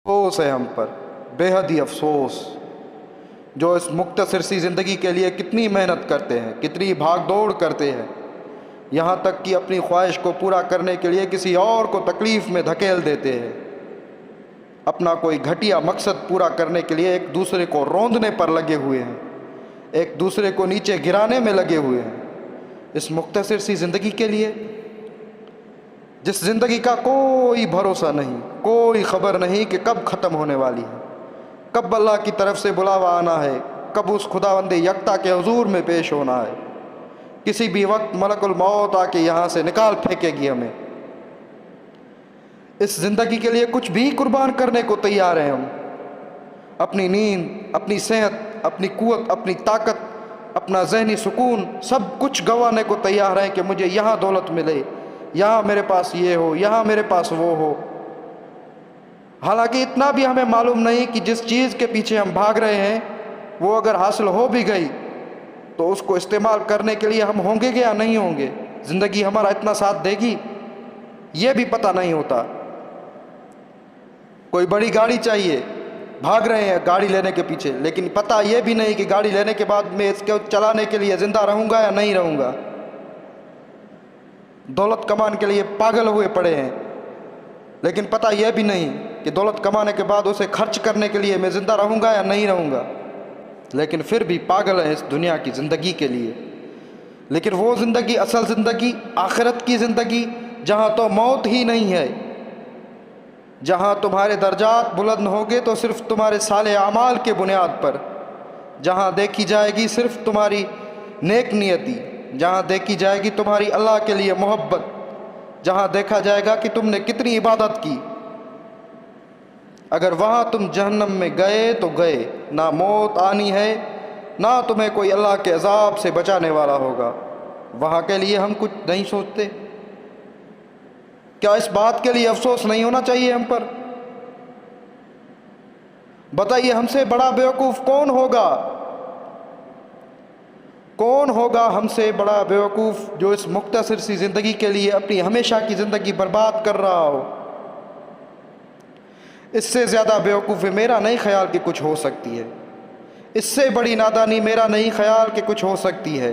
अफसोस है हम पर, बेहद ही अफसोस, जो इस मुख्तसर सी ज़िंदगी के लिए कितनी मेहनत करते हैं, कितनी भाग दौड़ करते हैं, यहाँ तक कि अपनी ख्वाहिश को पूरा करने के लिए किसी और को तकलीफ़ में धकेल देते हैं। अपना कोई घटिया मकसद पूरा करने के लिए एक दूसरे को रौंदने पर लगे हुए हैं, एक दूसरे को नीचे गिराने में लगे हुए हैं, इस मुख्तसर सी ज़िंदगी के लिए, जिस ज़िंदगी का कोई भरोसा नहीं, कोई ख़बर नहीं कि कब ख़त्म होने वाली है, कब अल्लाह की तरफ से बुलावा आना है, कब उस खुदावंद यकता के हुजूर में पेश होना है। किसी भी वक्त मलकुल मौत आके यहाँ से निकाल फेंकेगी हमें। इस ज़िंदगी के लिए कुछ भी कुर्बान करने को तैयार हैं हम, अपनी नींद, अपनी सेहत, अपनी कुव्वत, अपनी ताकत, अपना जहनी सुकून, सब कुछ गंवाने को तैयार हैं कि मुझे यहाँ दौलत मिले, यहाँ मेरे पास ये हो, यहाँ मेरे पास वो हो। हालांकि इतना भी हमें मालूम नहीं कि जिस चीज़ के पीछे हम भाग रहे हैं वो अगर हासिल हो भी गई तो उसको इस्तेमाल करने के लिए हम होंगे या नहीं होंगे, ज़िंदगी हमारा इतना साथ देगी, ये भी पता नहीं होता। कोई बड़ी गाड़ी चाहिए, भाग रहे हैं गाड़ी लेने के पीछे, लेकिन पता ये भी नहीं कि गाड़ी लेने के बाद मैं इसको चलाने के लिए ज़िंदा रहूँगा या नहीं रहूँगा। दौलत कमाने के लिए पागल हुए पड़े हैं, लेकिन पता यह भी नहीं कि दौलत कमाने के बाद उसे खर्च करने के लिए मैं ज़िंदा रहूँगा या नहीं रहूँगा, लेकिन फिर भी पागल है इस दुनिया की ज़िंदगी के लिए। लेकिन वो ज़िंदगी, असल ज़िंदगी, आखिरत की ज़िंदगी, जहाँ तो मौत ही नहीं है, जहाँ तुम्हारे दर्जात बुलंद होंगे तो सिर्फ तुम्हारे साले अमाल के बुनियाद पर, जहाँ देखी जाएगी सिर्फ तुम्हारी नेक नियति, जहाँ देखी जाएगी तुम्हारी अल्लाह के लिए मोहब्बत, जहाँ देखा जाएगा कि तुमने कितनी इबादत की। अगर वहाँ तुम जहन्नम में गए तो गए, ना मौत आनी है, ना तुम्हें कोई अल्लाह के अजाब से बचाने वाला होगा। वहाँ के लिए हम कुछ नहीं सोचते? क्या इस बात के लिए अफसोस नहीं होना चाहिए हम पर? बताइए, हमसे बड़ा बेवकूफ़ कौन होगा? कौन होगा हमसे बड़ा बेवकूफ़ जो इस मुख्तसर सी ज़िंदगी के लिए अपनी हमेशा की ज़िंदगी बर्बाद कर रहा हो? इससे ज़्यादा बेवकूफ़ी मेरा नहीं ख्याल कि कुछ हो सकती है। इससे बड़ी नादानी मेरा नहीं ख्याल कि कुछ हो सकती है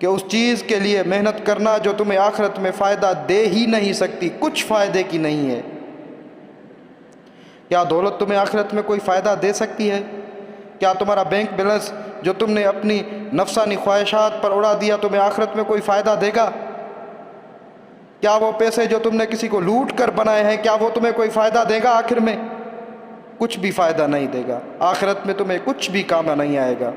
कि उस चीज़ के लिए मेहनत करना जो तुम्हें आखिरत में फ़ायदा दे ही नहीं सकती, कुछ फ़ायदे की नहीं है। क्या दौलत तुम्हें आखिरत में कोई फ़ायदा दे सकती है? क्या तुम्हारा बैंक बैलेंस जो तुमने अपनी नफसानी ख्वाहिशात पर उड़ा दिया तुम्हें आखिरत में कोई फ़ायदा देगा? क्या वो पैसे जो तुमने किसी को लूट कर बनाए हैं, क्या वो तुम्हें कोई फ़ायदा देगा? आखिर में कुछ भी फ़ायदा नहीं देगा। आखिरत में तुम्हें कुछ भी काम नहीं आएगा।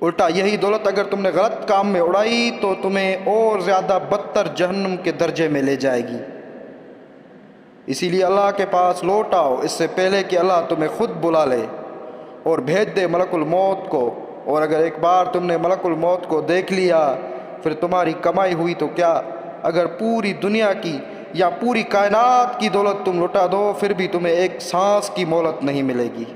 उल्टा यही दौलत अगर तुमने गलत काम में उड़ाई तो तुम्हें और ज़्यादा बदतर जहन्नुम के दर्जे में ले जाएगी। इसीलिए अल्लाह के पास लौट आओ इससे पहले कि अल्लाह तुम्हें खुद बुला ले और भेज दे मलकुल मौत को। और अगर एक बार तुमने मलकुल मौत को देख लिया, फिर तुम्हारी कमाई हुई तो क्या, अगर पूरी दुनिया की या पूरी कायनात की दौलत तुम लुटा दो फिर भी तुम्हें एक सांस की मोहलत नहीं मिलेगी।